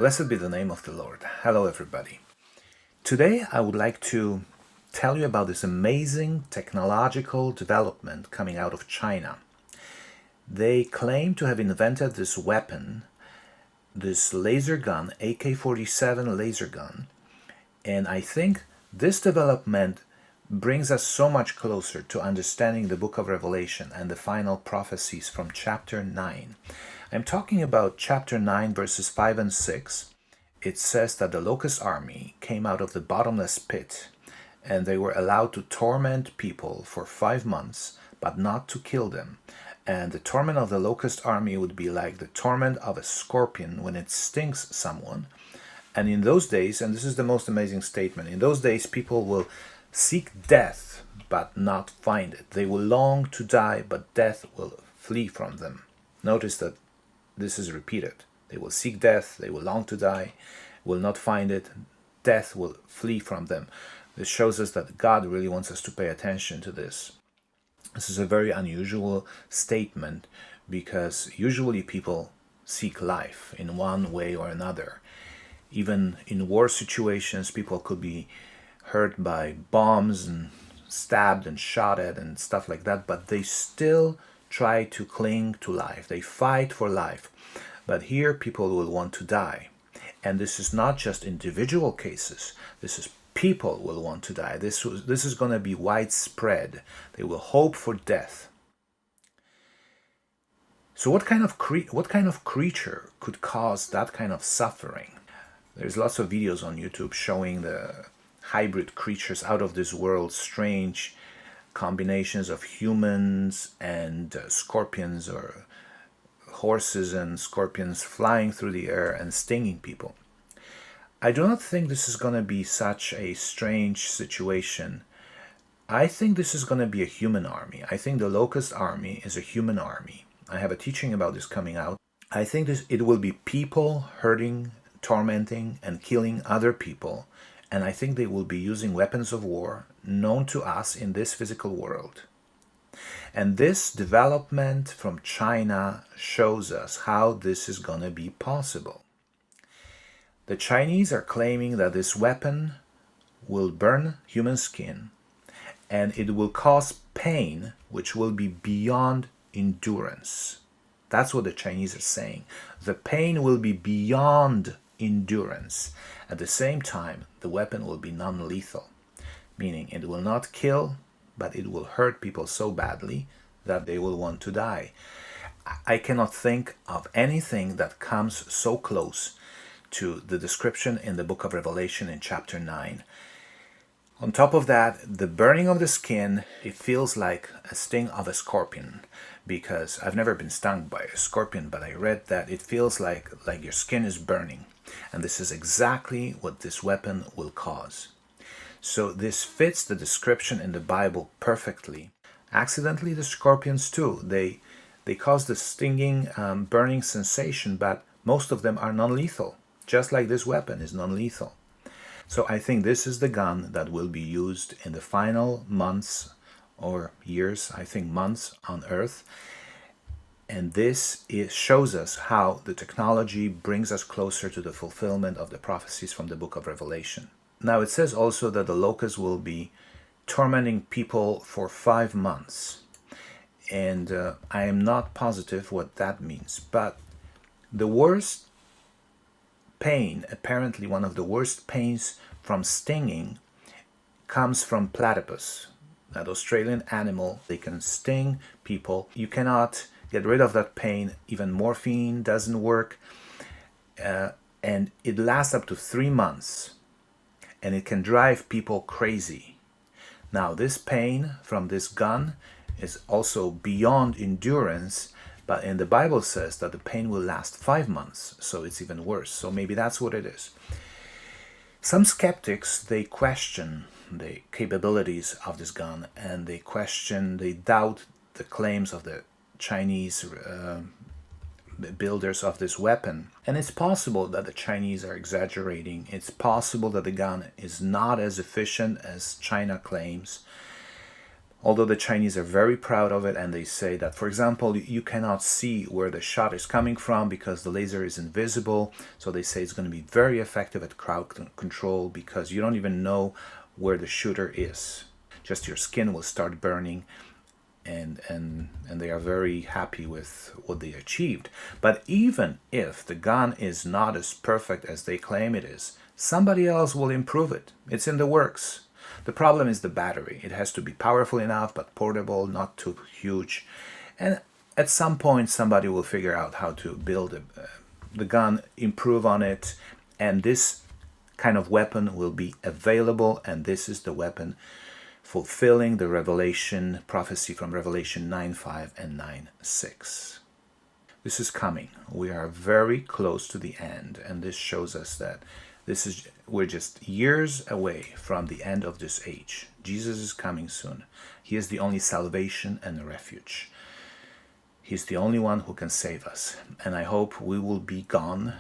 Blessed be the name of the Lord. Hello, everybody. Today, I would like to tell you about this amazing technological development coming out of China. They claim to have invented this weapon, this laser gun, AK-47 laser gun, and I think this development brings us so much closer to understanding the book of Revelation and the final prophecies from chapter 9. I'm talking about chapter 9, verses 5 and 6. It says that the Locust Army came out of the bottomless pit, and they were allowed to torment people for 5 months, but not to kill them. And the torment of the Locust Army would be like the torment of a scorpion when it stings someone. And in those days, and this is the most amazing statement, in those days people will seek death, but not find it. They will long to die, but death will flee from them. Notice that this is repeated. They will seek death, they will long to die, will not find it, death will flee from them. This shows us that God really wants us to pay attention to this. This is a very unusual statement because usually people seek life in one way or another. Even in war situations, people could be hurt by bombs and stabbed and shot at and stuff like that, but they still try to cling to life. They fight for life. But here people will want to die. And this is not just individual cases. This is people will want to die. This is going to be widespread. They will hope for death. So what kind of creature could cause that kind of suffering? There's lots of videos on YouTube showing the hybrid creatures out of this world, strange combinations of humans and scorpions, or horses and scorpions flying through the air and stinging people. I do not think this is going to be such a strange situation. I think this is going to be a human army. I think the Locust Army is a human army. I have a teaching about this coming out. I think it will be people hurting, tormenting, and killing other people. And I think they will be using weapons of war known to us in this physical world. And this development from China shows us how this is going to be possible. The Chinese are claiming that this weapon will burn human skin and it will cause pain which will be beyond endurance. That's what the Chinese are saying. The pain will be beyond endurance. At the same time, the weapon will be non-lethal, meaning it will not kill, but it will hurt people so badly that they will want to die. I cannot think of anything that comes so close to the description in the book of Revelation in chapter 9. On top of that, the burning of the skin, it feels like a sting of a scorpion, because I've never been stung by a scorpion, but I read that it feels like your skin is burning. And this is exactly what this weapon will cause. So this fits the description in the Bible perfectly. Accidentally, the scorpions too, they cause the stinging, burning sensation, but most of them are non-lethal, just like this weapon is non-lethal. So I think this is the gun that will be used in the final months or years, I think months on Earth. And this shows us how the technology brings us closer to the fulfillment of the prophecies from the book of Revelation. Now it says also that the locusts will be tormenting people for 5 months. And I am not positive what that means. But the worst pain, apparently one of the worst pains from stinging, comes from platypus. That Australian animal, they can sting people. You cannot get rid of that pain. Even morphine doesn't work. And it lasts up to 3 months. And it can drive people crazy. Now, this pain from this gun is also beyond endurance. But in the Bible says that the pain will last 5 months. So it's even worse. So maybe that's what it is. Some skeptics, they question the capabilities of this gun. And they doubt the claims of the Chinese builders of this weapon. And it's possible that the Chinese are exaggerating. It's possible that the gun is not as efficient as China claims. Although the Chinese are very proud of it, and they say that, for example, you cannot see where the shot is coming from because the laser is invisible. So they say it's going to be very effective at crowd control because you don't even know where the shooter is. Just your skin will start burning, and they are very happy with what they achieved. But even if the gun is not as perfect as they claim it is, somebody else will improve it. It's in the works. The problem is the battery. It has to be powerful enough, but portable, not too huge. And at some point, somebody will figure out how to build the gun, improve on it, and this kind of weapon will be available, and this is the weapon fulfilling the Revelation prophecy from Revelation 9:5 and 9:6. This is coming. We are very close to the end, and this shows us that we're just years away from the end of this age. Jesus is coming soon. He is the only salvation and refuge. He's the only one who can save us. And I hope we will be gone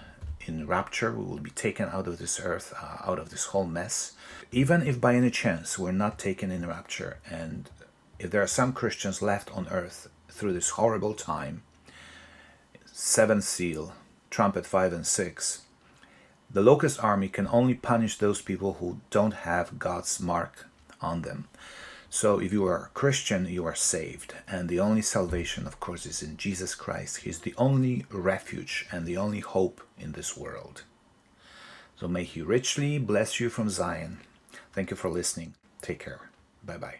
in rapture. We will be taken out of this earth, out of this whole mess. Even if by any chance we're not taken in rapture, and if there are some Christians left on earth through this horrible time, seventh seal, trumpet 5 and 6, the Locust Army can only punish those people who don't have God's mark on them. So if you are a Christian, you are saved. And the only salvation, of course, is in Jesus Christ. He's the only refuge and the only hope in this world. So may He richly bless you from Zion. Thank you for listening. Take care. Bye-bye.